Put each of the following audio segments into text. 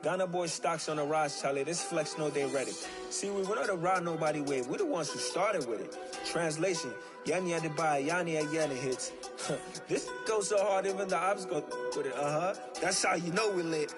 Ghana boy stocks on the rise, Charlie. This flex know they ready. See, we're not a ride nobody wave. We're the ones who started with it. Translation, Yanni had to buy, Yanni again hits. This goes so hard, even the ops go with it. That's how you know we're lit.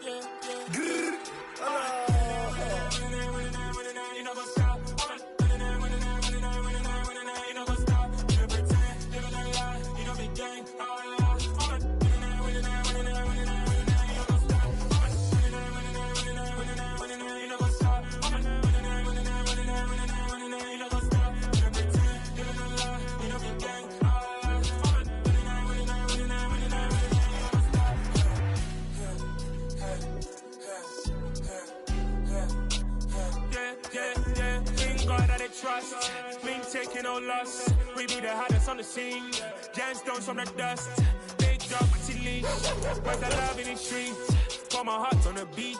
Trust, we ain't taking no loss. We be the hottest on the scene. Gemstones from the dust. Big dog, pretty leash. Where's the love in the streets? Pour my heart on the beat.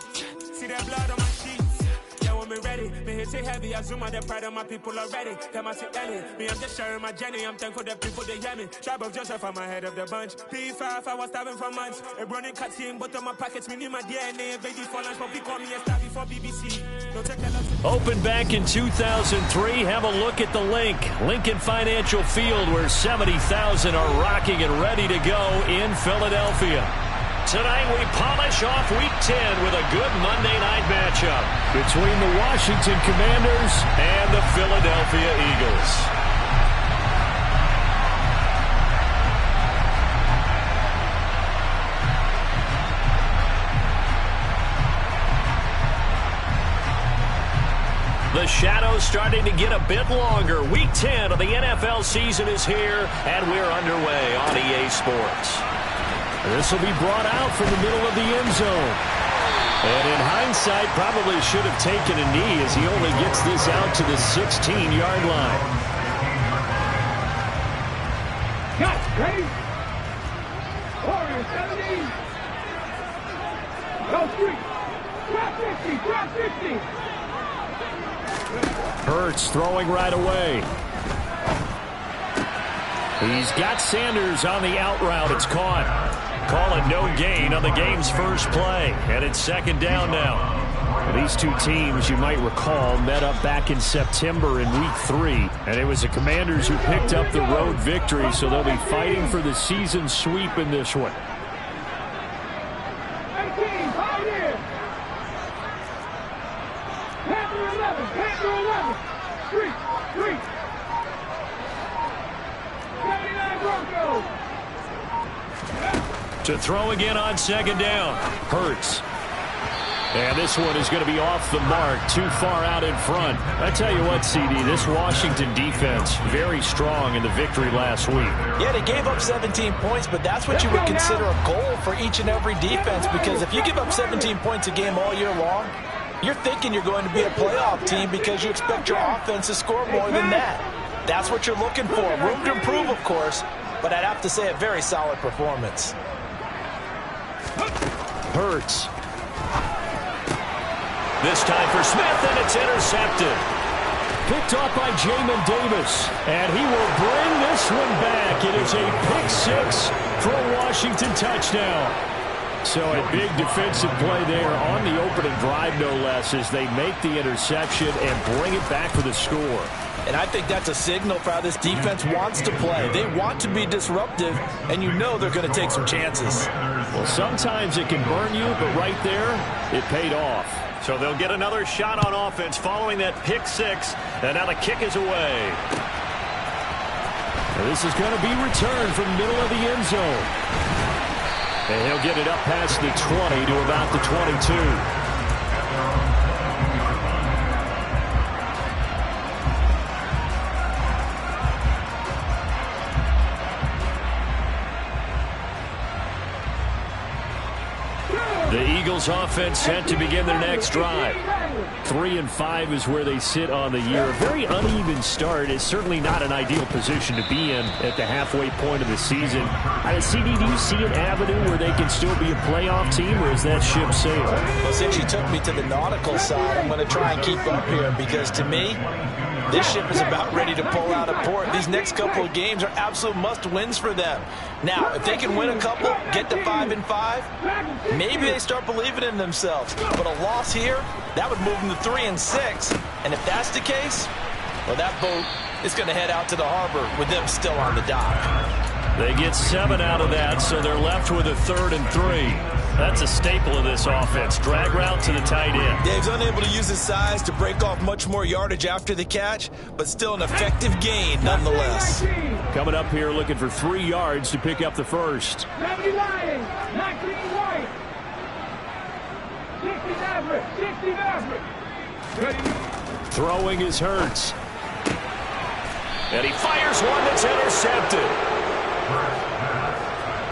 See that blood on my sheets. Yeah, when we ready, me hit it heavy. I zoom out the pride of my people already. Them I see Ellie. Me, I'm just sharing my journey. I'm thankful the people they hear me. Tribe of Joseph, I'm ahead of the bunch. P5, I was starving for months. A running cut team, but on my pockets, me need my DNA. Baby for lunch, but we call me a star before BBC. Opened back in 2003. Have a look at the link. Lincoln Financial Field, where 70,000 are rocking and ready to go in Philadelphia. Tonight we polish off Week 10 with a good Monday night matchup between the Washington Commanders and the Philadelphia Eagles. The shadow's starting to get a bit longer. Week 10 of the NFL season is here, and we're underway on EA Sports. This will be brought out from the middle of the end zone. And in hindsight, probably should have taken a knee as he only gets this out to the 16-yard line. Cut, ready? Warrior 70. Go street. Drop 50, drop 50. Hurts throwing right away. He's got Sanders on the out route. It's caught. Call it no gain on the game's first play. And it's second down now. These two teams, you might recall, met up back in September in Week 3. And it was the Commanders who picked up the road victory, so they'll be fighting for the season sweep in this one. To throw again on second down. Hurts. And this one is going to be off the mark, too far out in front. I tell you what, CD, this Washington defense, very strong in the victory last week. Yeah, they gave up 17 points, but that's what you would consider a goal for each and every defense, because if you give up 17 points a game all year long, you're thinking you're going to be a playoff team because you expect your offense to score more than that. That's what you're looking for. Room to improve, of course, but I'd have to say a very solid performance. Hurts. This time for Smith, and it's intercepted. Picked off by Jamin Davis, and he will bring this one back. It is a pick six for a Washington touchdown. So a big defensive play there on the opening drive, no less, as they make the interception and bring it back for the score. And I think that's a signal for how this defense wants to play. They want to be disruptive, and you know they're going to take some chances. Well, sometimes it can burn you, but right there, it paid off. So they'll get another shot on offense following that pick six, and now the kick is away. And this is going to be returned from the middle of the end zone. And he'll get it up past the 20 to about the 22. The Eagles offense set to begin their next drive. 3-5 is where they sit on the year. A very uneven start is certainly not an ideal position to be in at the halfway point of the season. CD, do you see an avenue where they can still be a playoff team, or is that ship sailed? Well, since you took me to the nautical side, I'm going to try and keep up here, because to me, this ship is about ready to pull out of port. These next couple of games are absolute must-wins for them. Now, if they can win a couple, get to 5-5, maybe they start believing believing in themselves. But a loss here, that would move them to 3-6. And if that's the case, well, that boat is going to head out to the harbor with them still on the dock. They get 7 out of that, so they're left with a 3rd and 3. That's a staple of this offense. Drag route to the tight end. Dave's unable to use his size to break off much more yardage after the catch, but still an effective gain nonetheless. Coming up here looking for 3 yards to pick up the first. 70 Lions, 19 White. 60 Maverick. Throwing is Hurts. And he fires one that's intercepted.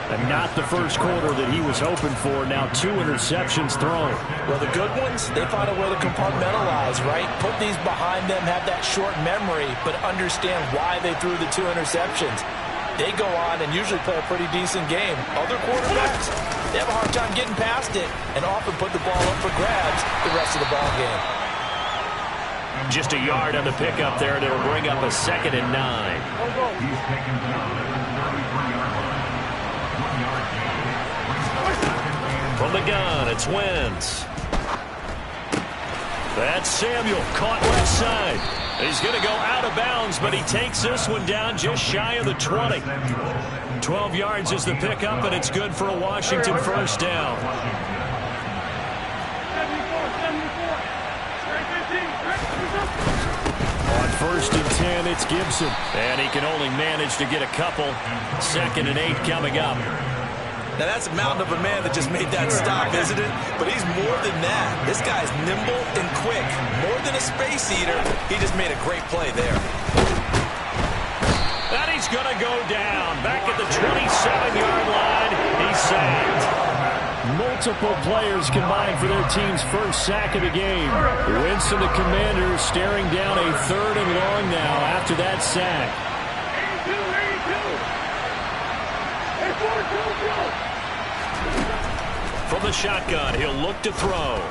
And not the first quarter that he was hoping for. Now 2 interceptions thrown. Well, the good ones, they find a way to compartmentalize, right? Put these behind them, have that short memory, but understand why they threw the 2 interceptions. They go on and usually play a pretty decent game. Other quarterbacks, they have a hard time getting past it and often put the ball up for grabs the rest of the ball game. Just a yard on the pickup there, and it'll bring up a 2nd and 9. He's taken down. From the gun, it's Wentz. That's Samuel, caught left side. He's going to go out of bounds, but he takes this one down just shy of the 20. 12 yards is the pickup, and it's good for a Washington first down. On 1st and 10, it's Gibson. And he can only manage to get a couple. 2nd and 8 coming up. Now, that's a mountain of a man that just made that stop, isn't it? But he's more than that. This guy's nimble and quick. More than a space eater, he just made a great play there. And he's going to go down. Back at the 27-yard line, he's sacked. Multiple players combined for their team's first sack of the game. Winston, the Commanders, staring down a 3rd and long now after that sack. 82. From the shotgun, he'll look to throw.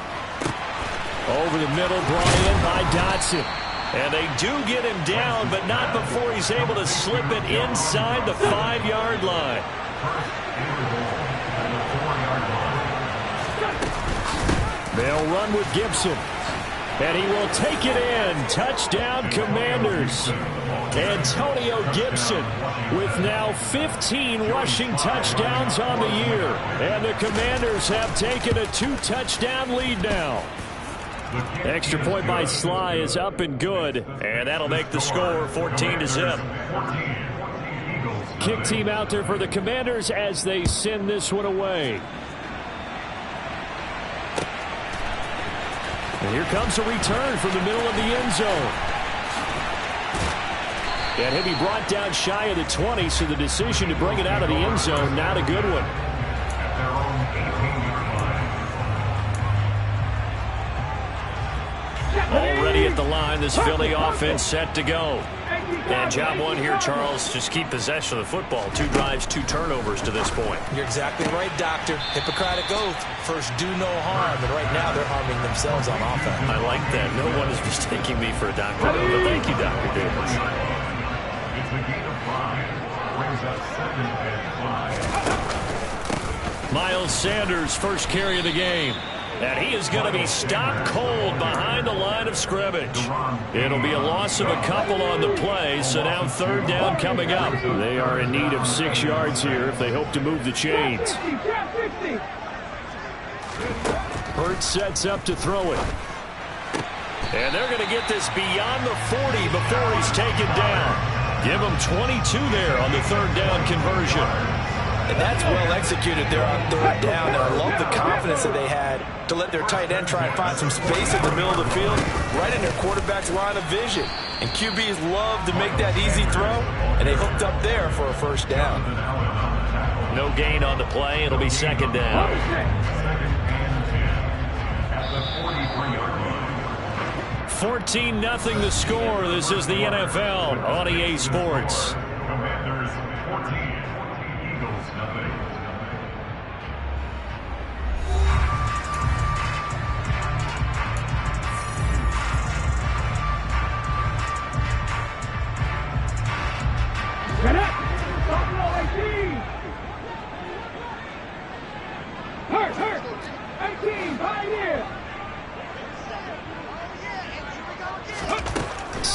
Over the middle, brought in by Dotson. And they do get him down, but not before he's able to slip it inside the 5-yard line. They'll run with Gibson. And he will take it in. Touchdown, Commanders. Antonio Gibson with now 15 rushing touchdowns on the year. And the Commanders have taken a 2-touchdown lead now. Extra point by Sly is up and good. And that'll make the score 14-0. Kick team out there for the Commanders as they send this one away. And here comes a return from the middle of the end zone. And he'll be brought down shy of the 20, so the decision to bring it out of the end zone, not a good one. Already at the line, this Philly offense set to go. And job one here, Charles, just keep possession of the football. 2 drives, 2 turnovers to this point. You're exactly right, Doctor. Hippocratic oath. First, do no harm. And right now, they're harming themselves on offense. I like that. No one is mistaking me for a doctor, though. But thank you, Dr. Davis. It's a gain of 5. Brings us 7 and 5. Miles Sanders, first carry of the game. And he is going to be stopped cold behind the line of scrimmage. It'll be a loss of a couple on the play, so now 3rd down coming up. They are in need of 6 yards here if they hope to move the chains. Hurts sets up to throw it. And they're going to get this beyond the 40 before he's taken down. Give him 22 there on the 3rd down conversion. And that's well executed there on 3rd down. And I love the confidence that they had to let their tight end try and find some space in the middle of the field, right in their quarterback's line of vision. And QBs love to make that easy throw, and they hooked up there for a first down. No gain on the play. It'll be 2nd down. 14-0 the score. This is the NFL on EA Sports. Commanders 14, Eagles nothing. Get up! Stop roll 18! Hurt! 18!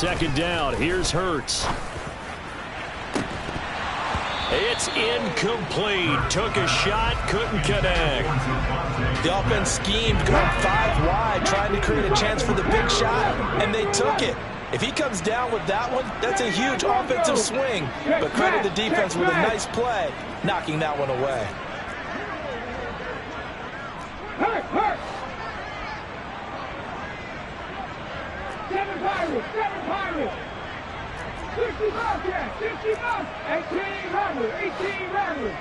second down. Here's Hurts. It's incomplete. Took a shot, couldn't connect. The offense schemed going 5 wide, trying to create a chance for the big shot, and they took it. If he comes down with that one, that's a huge offensive swing. But credit the defense with a nice play, knocking that one away. Hurt. 7 Pirates. 60 Bobcats. 60 Bobcats. 18 Rattlers.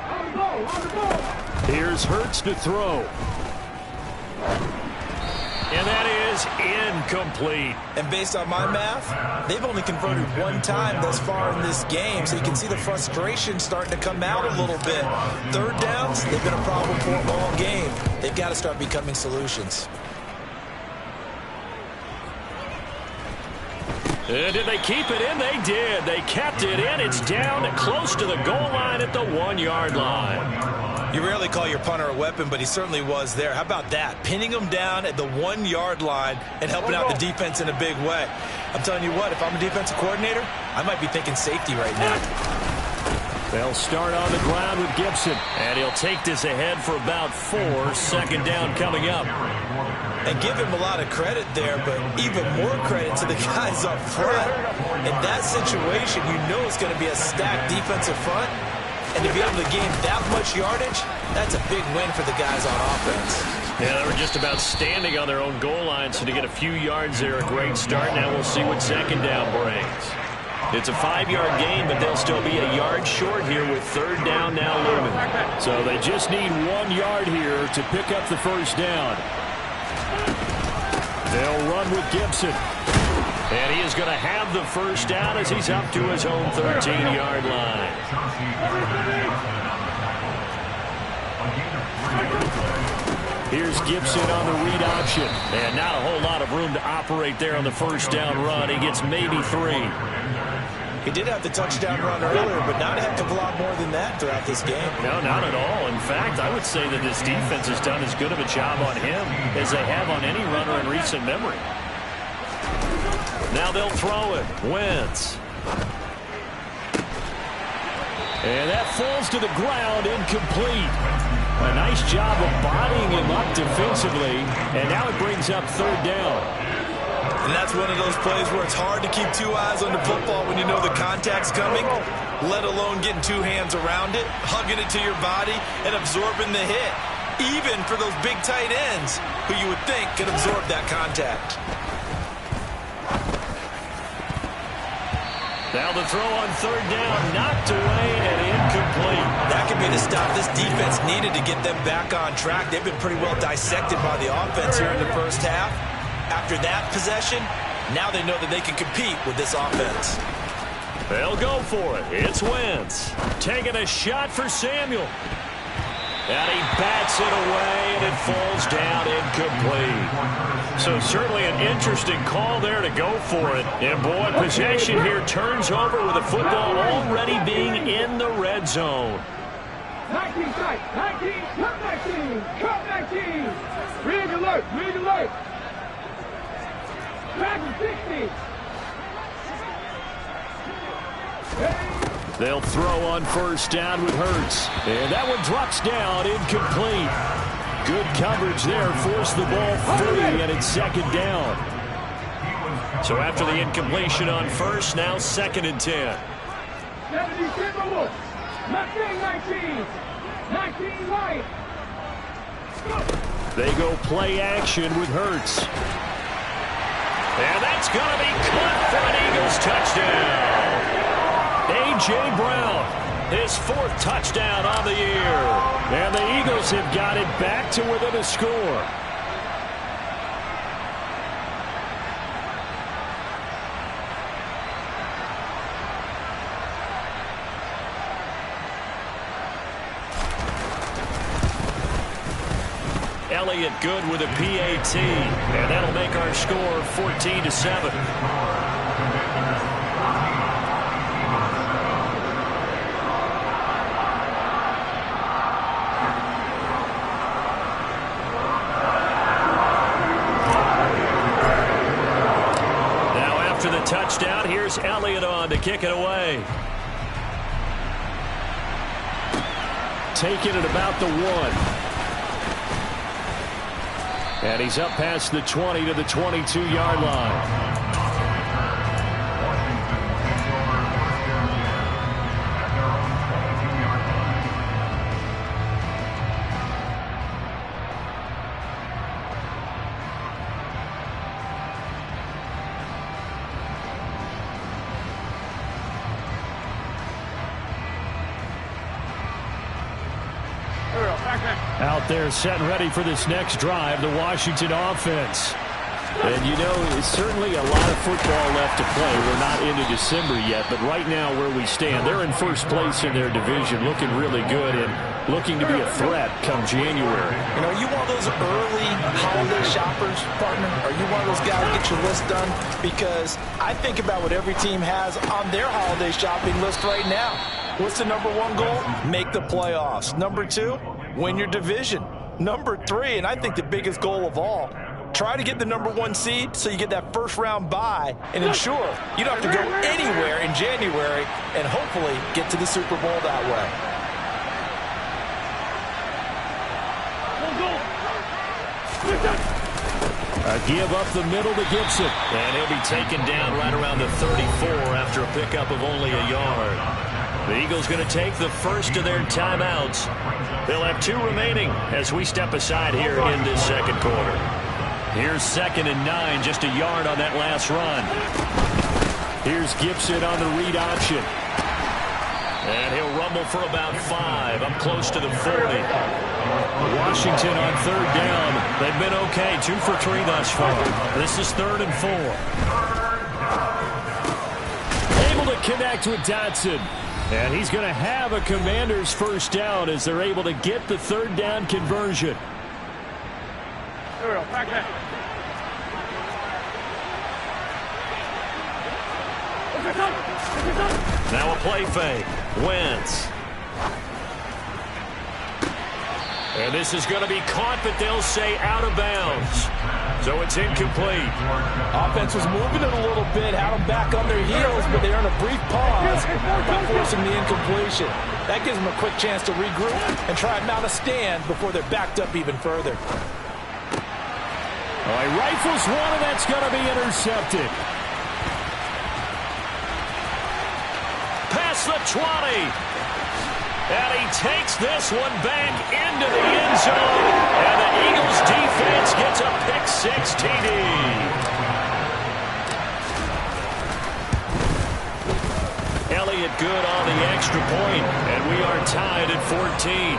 On the ball. Here's Hurts to throw. And that is incomplete. And based on my math, they've only converted 1 time thus far in this game, so you can see the frustration starting to come out a little bit. Third downs, they've been a problem for them all game. They've got to start becoming solutions. Did they keep it in? They did. They kept it in. It's down close to the goal line at the 1-yard line. You rarely call your punter a weapon, but he certainly was there. How about that? Pinning him down at the 1-yard line and helping out the defense in a big way. I'm telling you what, if I'm a defensive coordinator, I might be thinking safety right now. They'll start on the ground with Gibson, and he'll take this ahead for about 4. Second down coming up. And give him a lot of credit there, but even more credit to the guys up front. In that situation, you know it's going to be a stacked defensive front. And to be able to gain that much yardage, that's a big win for the guys on offense. Yeah, they were just about standing on their own goal line, so to get a few yards there, a great start. Now we'll see what second down brings. It's a 5-yard gain, but they'll still be a yard short here with third down now looming. So they just need 1 yard here to pick up the first down. They'll run with Gibson. And he is going to have the first down as he's up to his own 13-yard line. Here's Gibson on the read option. And not a whole lot of room to operate there on the first down run. He gets maybe 3. He did have the touchdown run earlier, but not a heck of a lot more than that throughout this game. No, not at all. In fact, I would say that this defense has done as good of a job on him as they have on any runner in recent memory. Now they'll throw it. Wentz. And that falls to the ground, incomplete. A nice job of bodying him up defensively, and now it brings up third down. And that's one of those plays where it's hard to keep 2 eyes on the football when you know the contact's coming, let alone getting 2 hands around it, hugging it to your body, and absorbing the hit, even for those big tight ends who you would think could absorb that contact. Now the throw on third down, knocked away and incomplete. That could be the stop this defense needed to get them back on track. They've been pretty well dissected by the offense here in the first half. After that possession, now they know that they can compete with this offense. They'll go for it. It's Wentz. Taking a shot for Samuel. And he bats it away, and it falls down incomplete. So certainly an interesting call there to go for it. And boy, possession here turns over with the football already being in the red zone. 19 sight, 19, comeback team. Rig alert. Dragon 60. They'll throw on first down with Hurts. And that one drops down, incomplete. Good coverage there, forced the ball free, and it's second down. So after the incompletion on first, now second and 10. 70 Timberwolves. 19 Lions. They go play action with Hurts. And that's going to be caught for an Eagles touchdown. A.J. Brown, his 4th touchdown on the year. And the Eagles have got it back to within a score. Elliott good with a PAT, and that'll make our score 14-7. touchdown. Here's Elliott on to kick it away. Taking it about the 1. And he's up past the 20 to the 22-yard line. Out there set and ready for this next drive, the Washington offense. And, you know, it's certainly a lot of football left to play. We're not into December yet, but right now where we stand, they're in first place in their division, looking really good and looking to be a threat come January. You know, are you one of those early holiday shoppers, partner? Are you one of those guys get your list done? Because I think about what every team has on their holiday shopping list right now. What's the number 1 goal? Make the playoffs. Number 2, win your division. Number 3, and I think the biggest goal of all, try to get the number 1 seed so you get that first-round bye and ensure you don't have to go anywhere in January and hopefully get to the Super Bowl that way. A give up the middle to Gibson. And he'll be taken down right around the 34 after a pickup of only a yard. The Eagles going to take the first of their timeouts. They'll have 2 remaining as we step aside here in this second quarter. Here's 2nd and 9, just a yard on that last run. Here's Gibson on the read option. And he'll rumble for about 5, up close to the 40. Washington on 3rd down. They've been okay, 2 for 3 thus far. This is 3rd and 4. Able to connect with Dotson. And he's going to have a Commander's first down as they're able to get the 3rd down conversion. Now a play fake. Wentz. And this is going to be caught, but they'll say out of bounds. So it's incomplete. Offense was moving it a little bit, had them back on their heels, but they're in a brief pause, not forcing the incompletion. That gives them a quick chance to regroup and try and mount a stand before they're backed up even further. All right, rifles one, and that's going to be intercepted. Past the 20. And he takes this one back into the end zone. And the Eagles defense gets a pick-6 TD. Elliott good on the extra point, and we are tied at 14.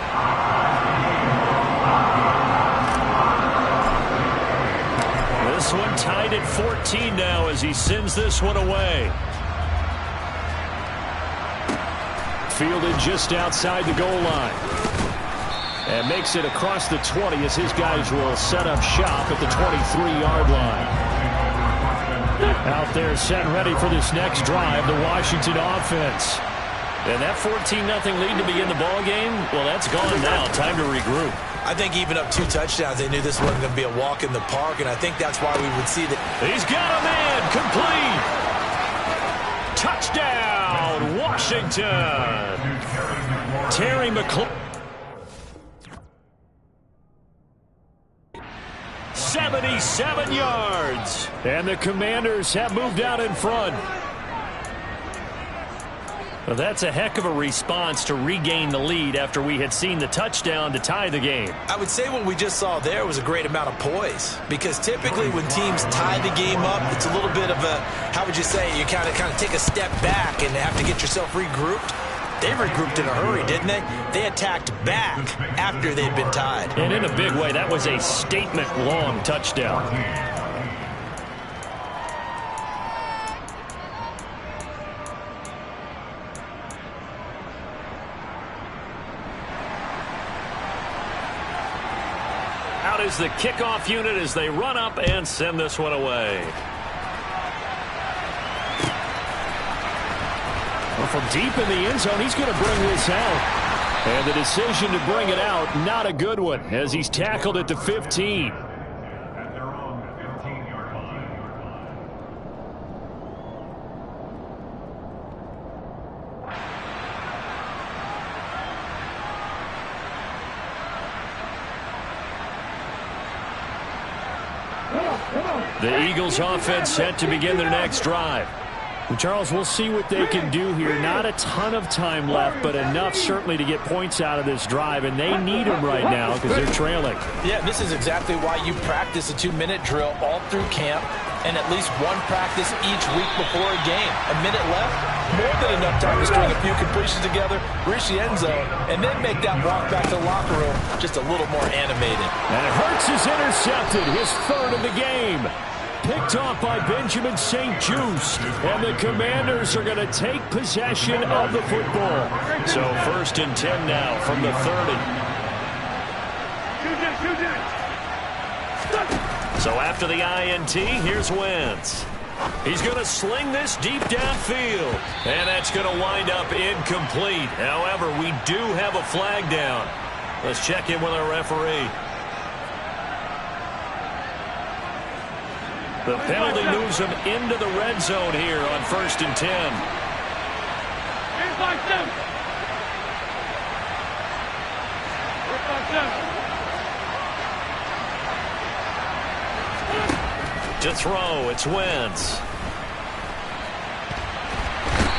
This one tied at 14 now as he sends this one away. Fielded just outside the goal line. And makes it across the 20 as his guys will set up shop at the 23-yard line. Out there set and ready for this next drive, the Washington offense. And that 14-0 lead to begin the ball game, well, that's gone now. Time to regroup. I think even up 2 touchdowns, they knew this wasn't going to be a walk in the park, and I think that's why we would see that. He's got a man, complete. Touchdown, Washington. Terry McLaurin. 77 yards. And the Commanders have moved out in front. Well, that's a heck of a response to regain the lead after we had seen the touchdown to tie the game. I would say what we just saw there was a great amount of poise, because typically when teams tie the game up, it's a little bit of a, how would you say, you kind of take a step back and have to get yourself regrouped. They regrouped in a hurry, didn't they? They attacked back after they'd been tied. And in a big way, that was a statement-long touchdown. Out is the kickoff unit as they run up and send this one away. Well, from deep in the end zone, he's going to bring this out. And the decision to bring it out, not a good one, as he's tackled at the 15. The Eagles offense set to begin their next drive. And Charles, we'll see what they can do here. Not a ton of time left, but enough certainly to get points out of this drive, and they need them right now because they're trailing. Yeah, this is exactly why you practice a 2-minute drill all through camp and at least one practice each week before a game. A minute left, more than enough time to string a few completions together, reach the end zone, and then make that walk back to the locker room just a little more animated. And Hurts is intercepted, his third of the game. Picked off by Benjamin St. Juste, and the Commanders are going to take possession of the football. So 1st and 10 now from the 30. So after the INT, here's Wentz. He's going to sling this deep downfield, and that's going to wind up incomplete. However, we do have a flag down. Let's check in with our referee. The penalty moves them into the red zone here on 1st and 10. To throw, it's Wentz.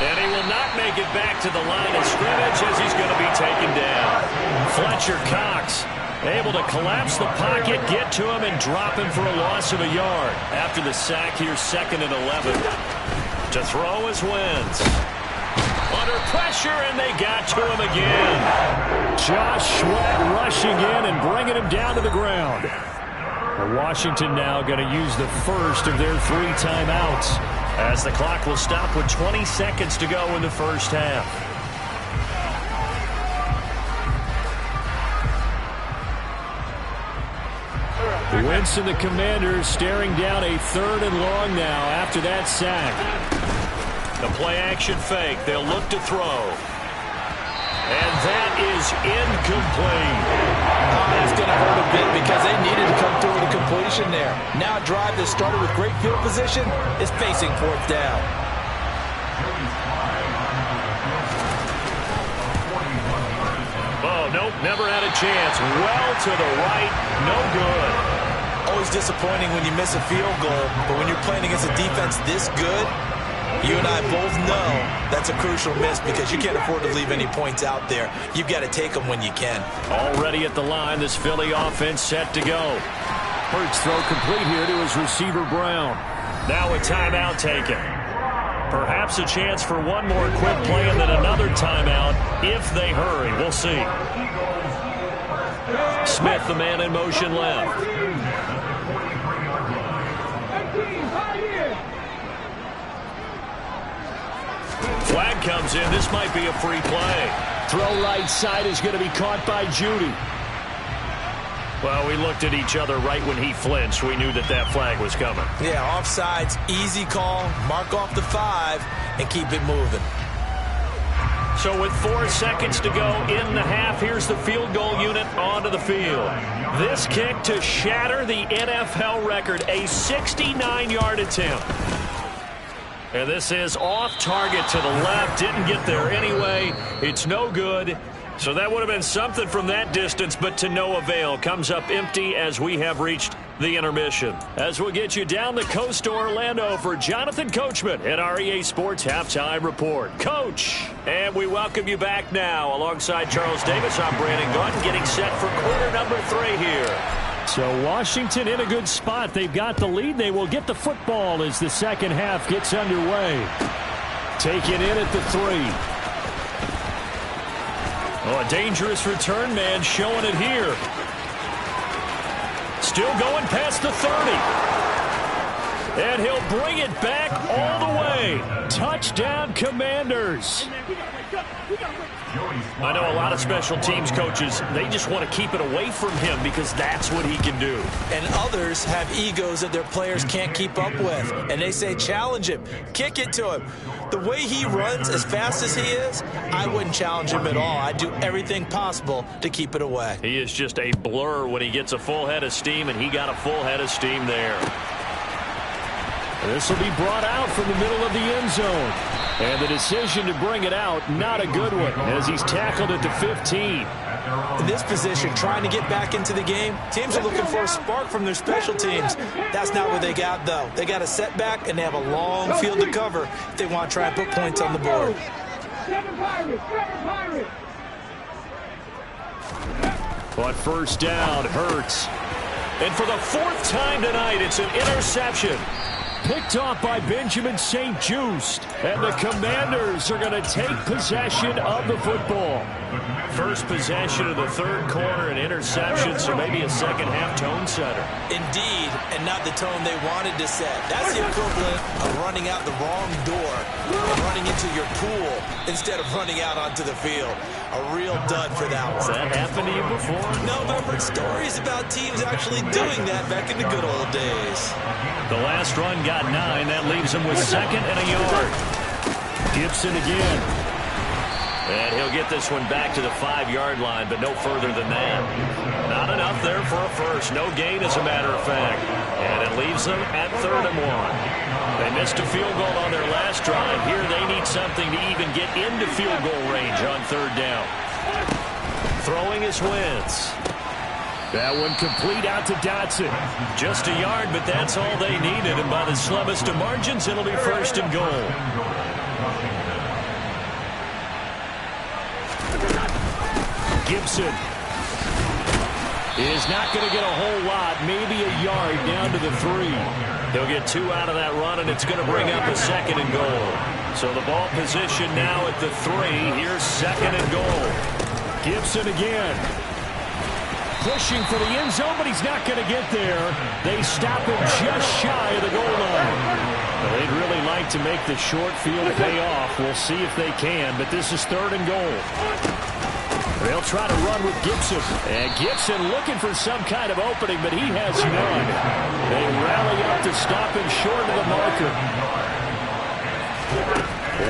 And he will not make it back to the line of scrimmage as he's going to be taken down. Fletcher Cox able to collapse the pocket, get to him, and drop him for a loss of a yard. After the sack here, 2nd and 11. To throw is Wentz. Under pressure, and they got to him again. Josh Sweat rushing in and bringing him down to the ground. Washington now going to use the first of their 3 timeouts, as the clock will stop with 20 seconds to go in the first half. Wentz and the Commanders staring down a 3rd and long now after that sack. The play-action fake. They'll look to throw. And that is incomplete. That's going to hurt a bit because they needed to come through with a completion there. Now a drive that started with great field position is facing 4th down. Oh, nope, never had a chance. Well to the right, no good. Always disappointing when you miss a field goal, but when you're playing against a defense this good, you and I both know that's a crucial miss because you can't afford to leave any points out there. You've got to take them when you can. Already at the line, this Philly offense set to go. Hurts throw complete here to his receiver Brown. Now a timeout taken. Perhaps a chance for one more quick play and then another timeout if they hurry. We'll see. Smith, the man in motion left. Flag comes in. This might be a free play. Throw right side is going to be caught by Judy. Well, we looked at each other right when he flinched. We knew that that flag was coming. Yeah, offsides, easy call, mark off the 5, and keep it moving. So with 4 seconds to go in the half, here's the field goal unit onto the field. This kick to shatter the NFL record, a 69-yard attempt. And this is off target to the left. Didn't get there anyway. It's no good. So that would have been something from that distance, but to no avail. Comes up empty as we have reached the intermission. As we'll get you down the coast to Orlando for Jonathan Coachman at our EA Sports Halftime Report. Coach, and we welcome you back now. Alongside Charles Davis, I'm Brandon Gaudin, getting set for quarter number 3 here. So Washington in a good spot. They've got the lead. They will get the football as the second half gets underway. Taken in at the 3. Oh, a dangerous return man showing it here. Still going past the 30. And he'll bring it back all the way. Touchdown, Commanders. I know a lot of special teams coaches, they just want to keep it away from him because that's what he can do. And others have egos that their players can't keep up with. And they say, challenge him, kick it to him. The way he runs as fast as he is, I wouldn't challenge him at all. I'd do everything possible to keep it away. He is just a blur when he gets a full head of steam, and he got a full head of steam there. This will be brought out from the middle of the end zone. And the decision to bring it out, not a good one, as he's tackled at the 15. In this position, trying to get back into the game, teams are looking for a spark from their special teams. That's not what they got, though. They got a setback, and they have a long field to cover if they want to try and put points on the board. On first down, Hurts. And for the fourth time tonight, it's an interception. Picked off by Benjamin St-Juste. And the Commanders are going to take possession of the football. First possession of the third quarter, an interception, so maybe a second-half tone setter. Indeed, and not the tone they wanted to set. That's the equivalent of running out the wrong door and running into your pool instead of running out onto the field. A real dud for that one. Has that happened to you before? No, but I've heard stories about teams actually doing that back in the good old days. The last run got 9. That leaves him with second and a yard. Gibson again. And he'll get this one back to the 5-yard line, but no further than that. Not enough there for a first. No gain, as a matter of fact. And it leaves them at 3rd and 1. They missed a field goal on their last drive. Here they need something to even get into field goal range on 3rd down. Throwing is Wentz. That one complete out to Dotson. Just a yard, but that's all they needed. And by the slimmest of margins, it'll be 1st and goal. Gibson is not going to get a whole lot, maybe a yard down to the 3. He'll get 2 out of that run, and it's going to bring up a 2nd and goal. So the ball position now at the 3. Here's 2nd and goal. Gibson again. Pushing for the end zone, but he's not going to get there. They stop him just shy of the goal line. Well, they'd really like to make the short field pay off. We'll see if they can, but this is 3rd and goal. They'll try to run with Gibson. And Gibson looking for some kind of opening, but he has none. They rally up to stop him short of the marker.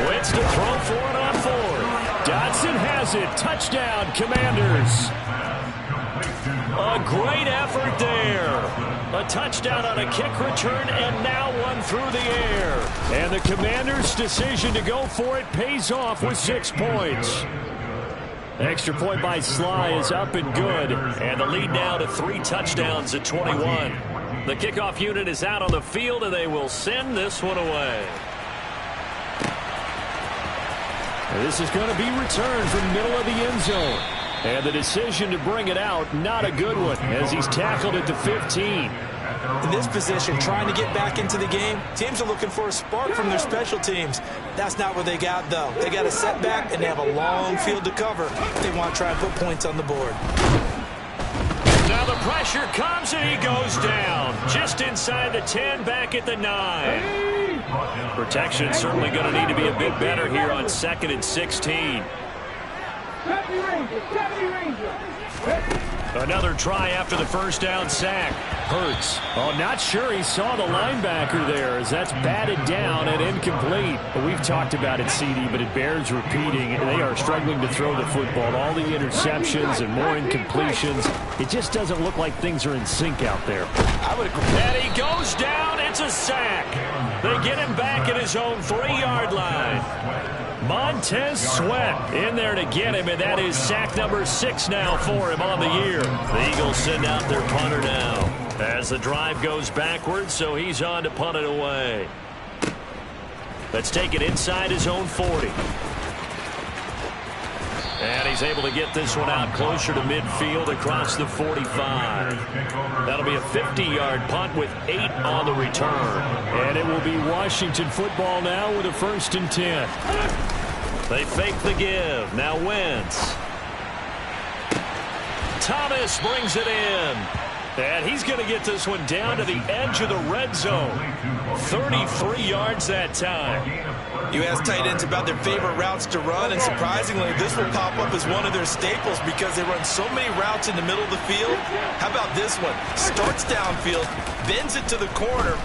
Wentz to throw for it on 4th. Dotson has it. Touchdown, Commanders. A great effort there. A touchdown on a kick return, and now one through the air. And the Commanders' decision to go for it pays off with 6 points. Extra point by Sly is up and good. And the lead now to 3 touchdowns at 21. The kickoff unit is out on the field, and they will send this one away. And this is going to be returned from middle of the end zone. And the decision to bring it out, not a good one, as he's tackled at the 15. In this position, trying to get back into the game, teams are looking for a spark from their special teams. That's not what they got, though. They got a setback, and they have a long field to cover if they want to try and put points on the board. Now the pressure comes, and he goes down. Just inside the 10, back at the 9. Protection certainly going to need to be a bit better here on 2nd and 16. Another try after the first down sack. Hurts. Oh, not sure he saw the linebacker there, as that's batted down and incomplete. But we've talked about it, CD, but it bears repeating. They are struggling to throw the football. All the interceptions and more incompletions. It just doesn't look like things are in sync out there. I would agree. And he goes down. It's a sack. They get him back at his own 3-yard line. Montez Sweat in there to get him, and that is sack number 6 now for him on the year. The Eagles send out their punter now as the drive goes backwards, so he's on to punt it away. Let's take it inside his own 40. And he's able to get this one out closer to midfield across the 45. That'll be a 50-yard punt with 8 on the return. And it will be Washington football now with a 1st and 10. They fake the give. Now Wentz. Thomas brings it in. And he's going to get this one down to the edge of the red zone. 33 yards that time. You ask tight ends about their favorite routes to run, and surprisingly, this will pop up as one of their staples because they run so many routes in the middle of the field. How about this one? Starts downfield, bends it to the corner,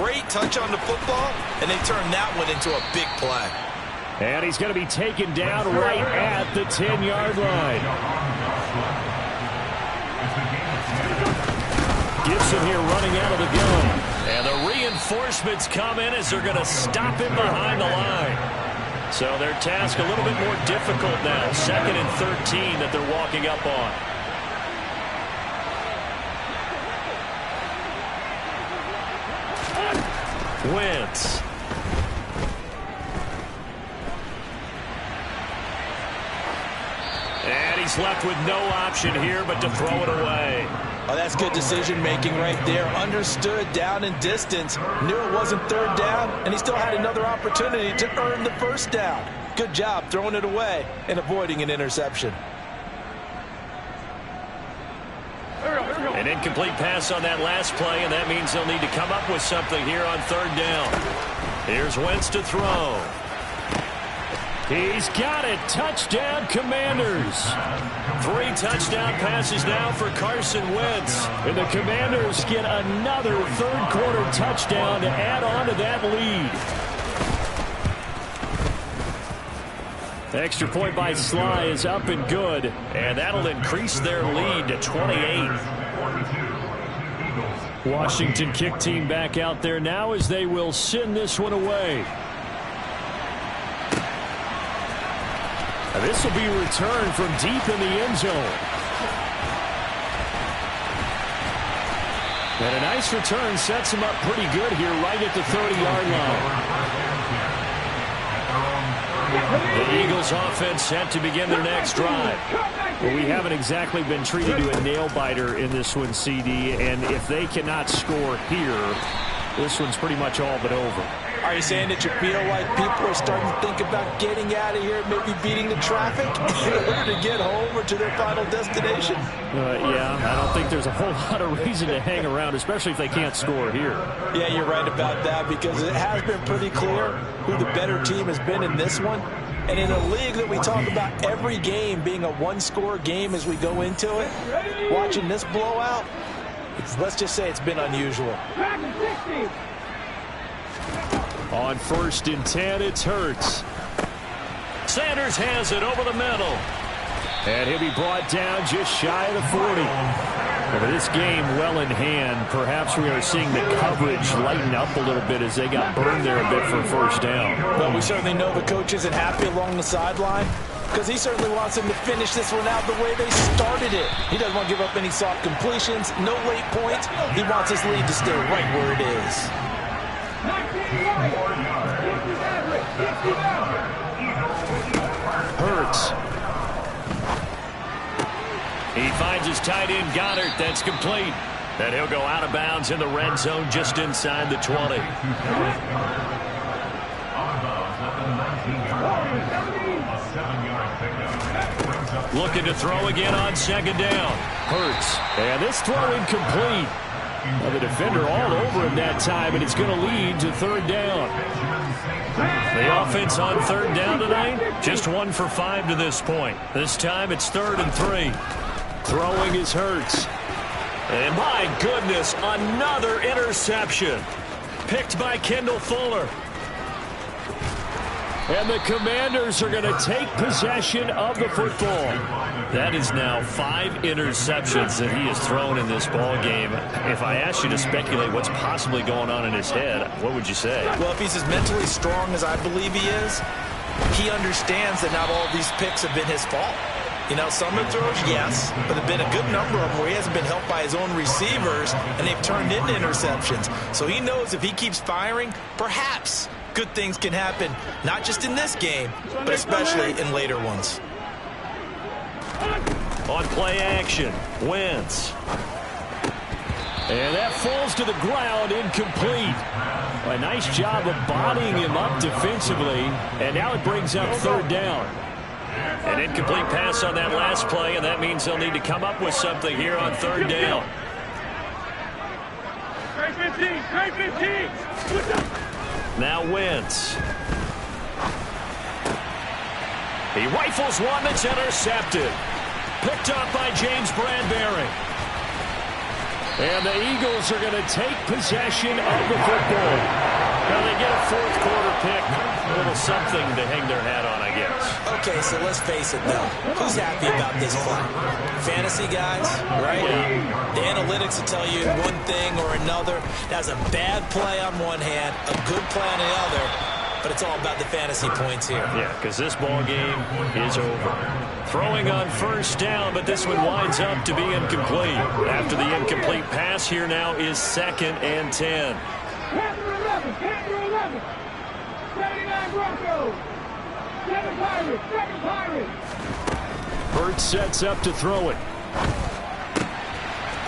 great touch on the football, and they turn that one into a big play. And he's going to be taken down right at the 10-yard line. Gibson here running out of the gun. And the reinforcements come in as they're going to stop him behind the line. So their task a little bit more difficult now. 2nd and 13 that they're walking up on. Wentz. And he's left with no option here but to throw it away. Oh, that's good decision-making right there. Understood down and distance. Knew it wasn't 3rd down, and he still had another opportunity to earn the 1st down. Good job throwing it away and avoiding an interception. An incomplete pass on that last play, and that means they'll need to come up with something here on 3rd down. Here's Wentz to throw. He's got it. Touchdown, Commanders. 3 touchdown passes now for Carson Wentz. And the Commanders get another 3rd quarter touchdown to add on to that lead. Extra point by Sly is up and good. And that'll increase their lead to 28. Washington kick team back out there now as they will send this one away. This will be returned from deep in the end zone. And a nice return sets him up pretty good here right at the 30-yard line. The Eagles offense set to begin their next drive. Well, we haven't exactly been treated to a nail-biter in this one, CD, and if they cannot score here, this one's pretty much all but over. Are you saying that you feel like people are starting to think about getting out of here, maybe beating the traffic in order to get home or to their final destination? Yeah, I don't think there's a whole lot of reason to hang around, especially if they can't score here. Yeah, you're right about that because it has been pretty clear who the better team has been in this one. And in a league that we talk about every game being a one-score game as we go into it, watching this blowout, let's just say it's been unusual. On 1st and 10, it's Hurts. Sanders has it over the middle. And he'll be brought down just shy of the 40. Over this game well in hand, perhaps we are seeing the coverage lighten up a little bit as they got burned there a bit for 1st down. Well, we certainly know the coach isn't happy along the sideline because he certainly wants them to finish this one out the way they started it. He doesn't want to give up any soft completions, no late points. He wants his lead to stay right where it is. Hurts. He finds his tight end Goddard. That's complete. And he'll go out of bounds in the red zone just inside the 20. Looking to throw again on 2nd down. Hurts. And this throw incomplete. Well, the defender all over him that time, and it's going to lead to 3rd down. The offense on 3rd down tonight, just 1 for 5 to this point. This time it's 3rd and 3. Throwing is Hurts. And my goodness, another interception. Picked by Kendall Fuller. And the Commanders are going to take possession of the football. That is now 5 interceptions that he has thrown in this ball game. If I asked you to speculate what's possibly going on in his head, what would you say? Well, if he's as mentally strong as I believe he is, he understands that not all of these picks have been his fault. You know, some of the throws, yes, but there have been a good number of them where he hasn't been helped by his own receivers, and they've turned into interceptions. So he knows if he keeps firing, perhaps good things can happen, not just in this game, but especially in later ones. On play action, Wentz. And that falls to the ground, incomplete. A nice job of bodying him up defensively, and now it brings up 3rd down. An incomplete pass on that last play, and that means they'll need to come up with something here on 3rd down. Now Wentz. He rifles one that's intercepted. Picked up by James Bradbury. And the Eagles are going to take possession of the football. Now they get a 4th quarter pick. A little something to hang their hat on, I guess. Okay, so let's face it, though. Who's happy about this play? Fantasy guys, right? Yeah. The analytics will tell you one thing or another. That's a bad play on one hand, a good play on the other. but it's all about the fantasy points here. Yeah, because this ball game is over. Throwing on first down, but this one winds up to be incomplete. After the incomplete pass, here now is 2nd and 10. Panther 11, Panther 11. 79 Broncos. 7 Pirates, 7 Pirates. Hurts sets up to throw it.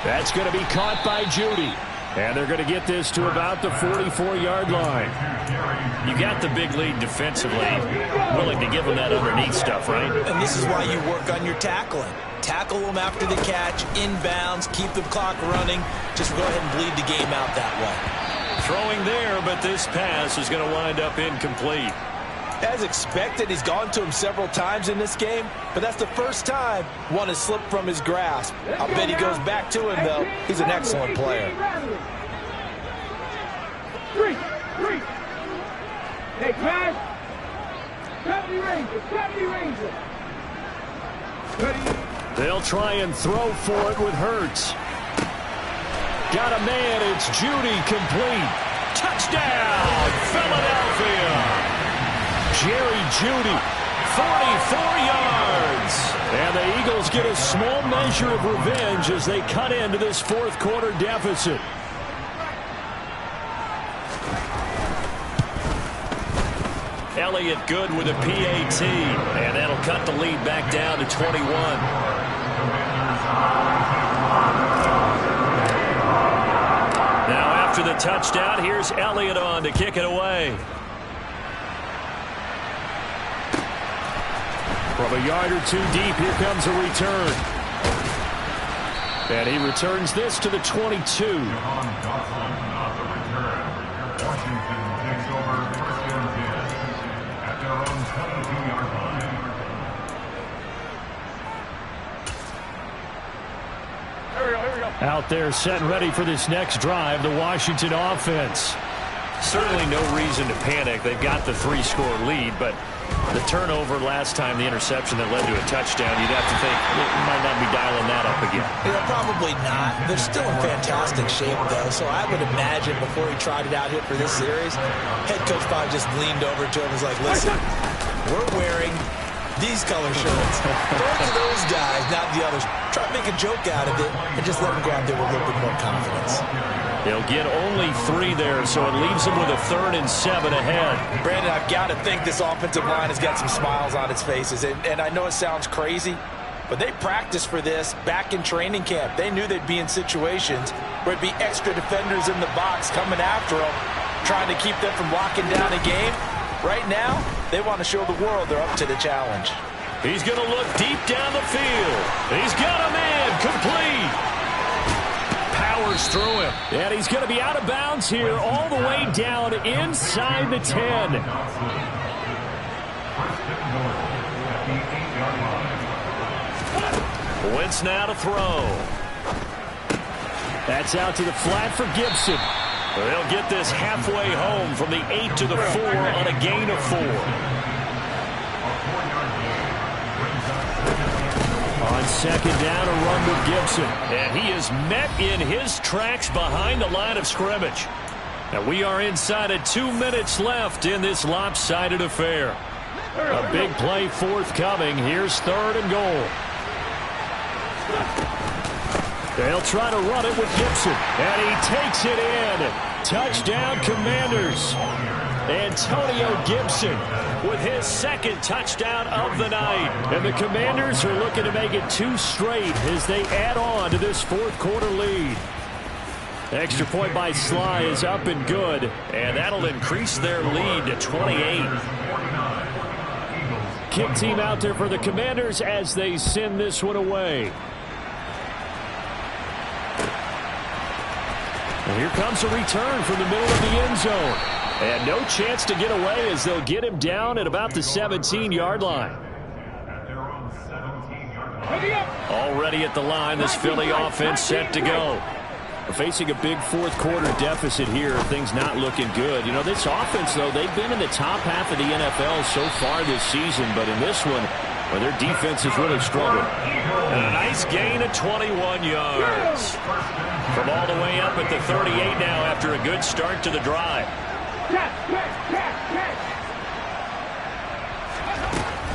That's going to be caught by Judy. And they're going to get this to about the 44-yard line. You got the big lead defensively. Willing to give them that underneath stuff, right? And this is why you work on your tackling. Tackle them after the catch, inbounds, keep the clock running. Just go ahead and bleed the game out that way. Throwing there, but this pass is going to wind up incomplete. As expected, he's gone to him several times in this game, but that's the first time one has slipped from his grasp. I'll bet he goes back to him, though. He's an excellent player. 3. Hey, pass. 70 Rangers, 70 Rangers. They'll try and throw for it with Hurts. Got a man, it's Judy, complete. Touchdown, Philadelphia. Jerry Judy, 44 yards. And the Eagles get a small measure of revenge as they cut into this fourth quarter deficit. Elliott good with a PAT, and that'll cut the lead back down to 21. Now after the touchdown, here's Elliott on to kick it away. From a yard or two deep, here comes a return. And he returns this to the 22. Out there set and ready for this next drive, the Washington offense. Certainly no reason to panic. They've got the 3-score lead, but the turnover last time, the interception that led to a touchdown, you'd have to think it might not be dialing that up again. Yeah, probably not. They're still in fantastic shape, though, so I would imagine before he tried it out here for this series, head coach probably just leaned over to him and was like, listen, we're wearing these color shirts. Throw it to those guys, not the others. Try to make a joke out of it and just let them go out there with a little bit more confidence. They'll get only 3 there, so it leaves them with a 3rd and 7 ahead. Brandon, I've got to think this offensive line has got some smiles on its faces. And I know it sounds crazy, but they practiced for this back in training camp. They knew they'd be in situations where it'd be extra defenders in the box coming after them, trying to keep them from locking down a game. Right now, they want to show the world they're up to the challenge. He's going to look deep down the field. He's got a man, complete. Powers through him. And he's going to be out of bounds here all the way down inside the 10. Wentz now to throw. That's out to the flat for Gibson. They'll get this halfway home from the 8 to the 4 on a gain of 4. On second down, a run with Gibson. And he is met in his tracks behind the line of scrimmage. And we are inside of 2 minutes left in this lopsided affair. A big play forthcoming. Here's 3rd and goal. They'll try to run it with Gibson. And he takes it in. Touchdown, Commanders. Antonio Gibson with his 2nd touchdown of the night. And the Commanders are looking to make it 2 straight as they add on to this fourth quarter lead. Extra point by Sly is up and good. And that'll increase their lead to 28. Kick team out there for the Commanders as they send this one away. And here comes a return from the middle of the end zone. And no chance to get away as they'll get him down at about the 17-yard line. Already at the line, this Philly offense set to go. We're facing a big fourth quarter deficit here. Things not looking good. You know, this offense, though, they've been in the top half of the NFL so far this season. But in this one, well, their defense has really struggled. And a nice gain of 21 yards. From all the way up at the 38 now after a good start to the drive.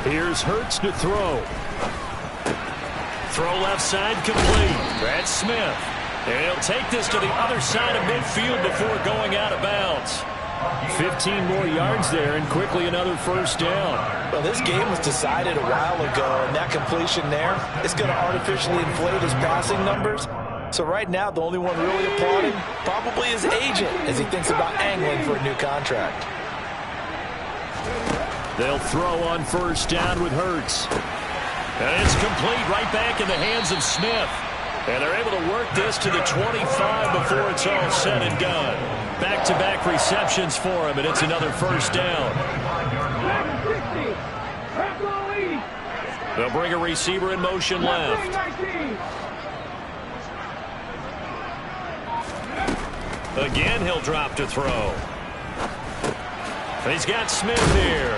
Here's Hurts to throw. Throw left side complete. That's Smith. And he'll take this to the other side of midfield before going out of bounds. 15 more yards there, and quickly another first down. Well, this game was decided a while ago, and that completion there is going to artificially inflate his passing numbers. So right now, the only one really applauding probably his agent as he thinks about angling for a new contract. They'll throw on first down with Hurts. And it's complete right back in the hands of Smith. And they're able to work this to the 25 before it's all said and done. Back-to-back receptions for him, and it's another first down. They'll bring a receiver in motion left. Again, he'll drop to throw. He's got Smith here.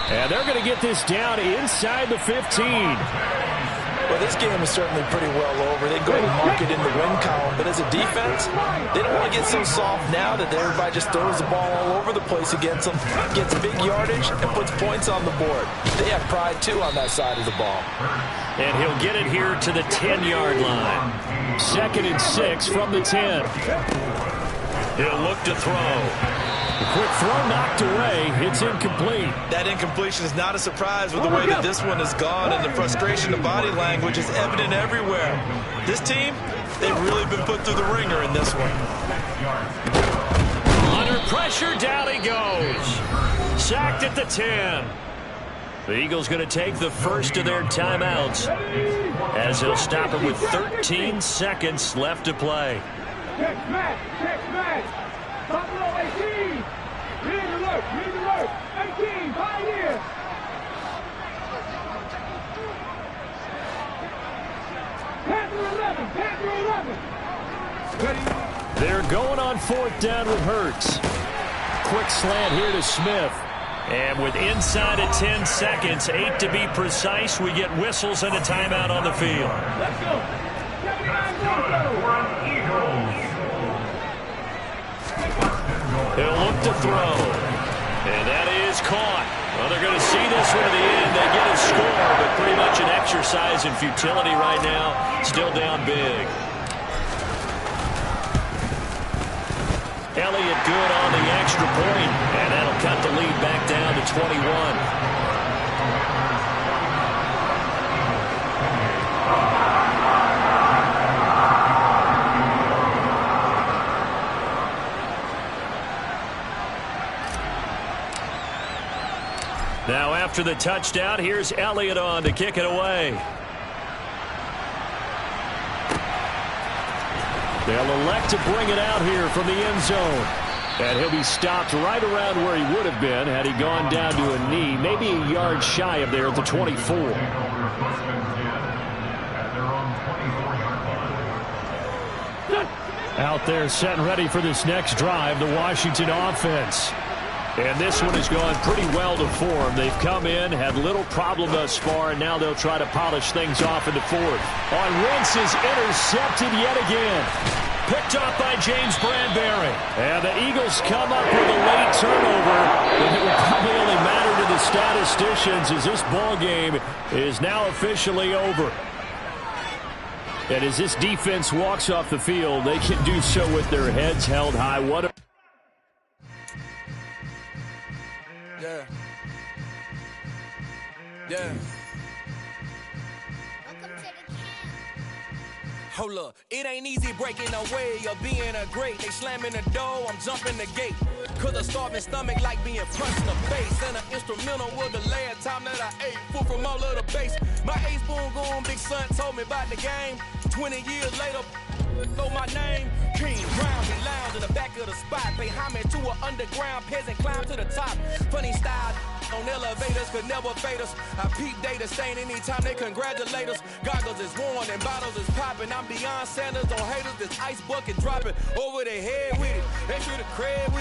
And they're going to get this down inside the 15. Well, this game is certainly pretty well over. They go and mark it in the win column. But as a defense, they don't want to get so soft now that everybody just throws the ball all over the place against them, gets big yardage, and puts points on the board. They have pride, too, on that side of the ball. And he'll get it here to the 10-yard line. 2nd and 6 from the 10. He'll look to throw. The quick throw knocked away. It's incomplete. That incompletion is not a surprise with the way that this one has gone, and the frustration of body language is evident everywhere. This team, they've really been put through the ringer in this one. Under pressure, down he goes. Sacked at the 10. The Eagles going to take the first of their timeouts as they'll stop it with 13 seconds left to play. Check match. Buffalo 18. Lead alert. 18, 5 years. Panther 11. They're going on 4th down with Hurts. Quick slant here to Smith. And with inside of 10 seconds, 8 to be precise, we get whistles and a timeout on the field. Let's go. 79 Eagles. He'll look to throw. And that is caught. Well, they're going to see this one to the end. They get a score, but pretty much an exercise in futility right now. Still down big. Elliott good on the extra point, and that'll cut the lead back down to 21. Now after the touchdown, here's Elliott on to kick it away. They'll elect to bring it out here from the end zone. And he'll be stopped right around where he would have been had he gone down to a knee, maybe a yard shy of there at the 24. Out there set and ready for this next drive, the Washington offense. And this one has gone pretty well to form. They've come in, had little problem thus far, and now they'll try to polish things off into 4th. On Wentz is intercepted yet again. Picked off by James Bradbury. And the Eagles come up with a late turnover. And it will probably only matter to the statisticians as this ball game is now officially over. And as this defense walks off the field, they can do so with their heads held high. What a Yeah. Hold up, it ain't easy breaking away or being a great. They slamming the door, I'm jumping the gate. Cause a starving stomach like being punched in the face. And an instrumental was the last time that I ate food from all of the base. My ace boom goon, big son told me about the game. 20 years later, know my name. King Brown, we lounge in the back of the spot. Pay homage to an underground peasant, climb to the top. Funny style on elevators could never fade us. I peep data stain anytime they congratulate us. Goggles is worn and bottles is popping. I'm beyond Sanders on haters. This ice bucket dropping over their head with it. They should have cred with it.